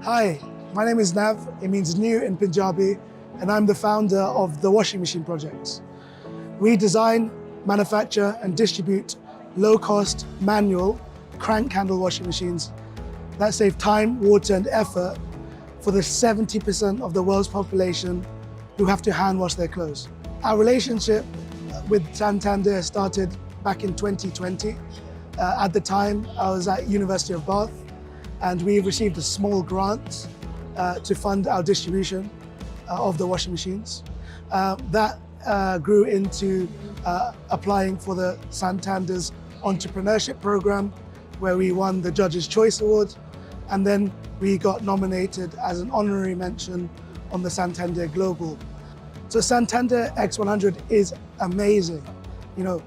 Hi, my name is Nav. It means new in Punjabi, and I'm the founder of the Washing Machine Project. We design, manufacture, and distribute low-cost, manual, crank handle washing machines that save time, water, and effort for the 70% of the world's population who have to hand wash their clothes. Our relationship with Santander started back in 2020. At the time, I was at University of Bath, and we received a small grant to fund our distribution of the washing machines. That grew into applying for the Santander's entrepreneurship program, where we won the Judge's Choice Award, and then we got nominated as an honorary mention on the Santander Global. So Santander X100 is amazing. You know,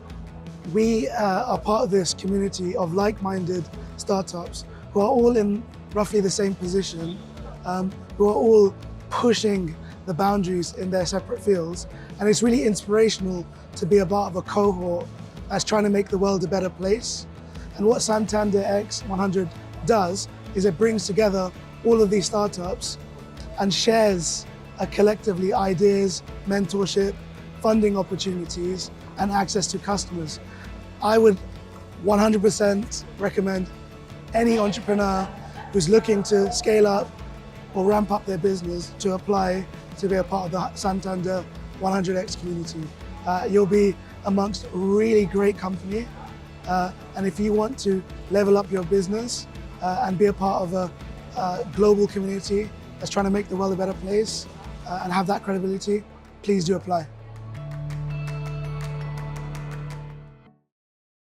we are part of this community of like-minded startups who are all in roughly the same position, who are all pushing the boundaries in their separate fields. And it's really inspirational to be a part of a cohort that's trying to make the world a better place. And what Santander X100 does is it brings together all of these startups and shares collectively ideas, mentorship, funding opportunities, and access to customers. I would 100% recommend any entrepreneur who's looking to scale up or ramp up their business to apply to be a part of the Santander 100X community. You'll be amongst really great company, and if you want to level up your business and be a part of a global community that's trying to make the world a better place and have that credibility, please do apply.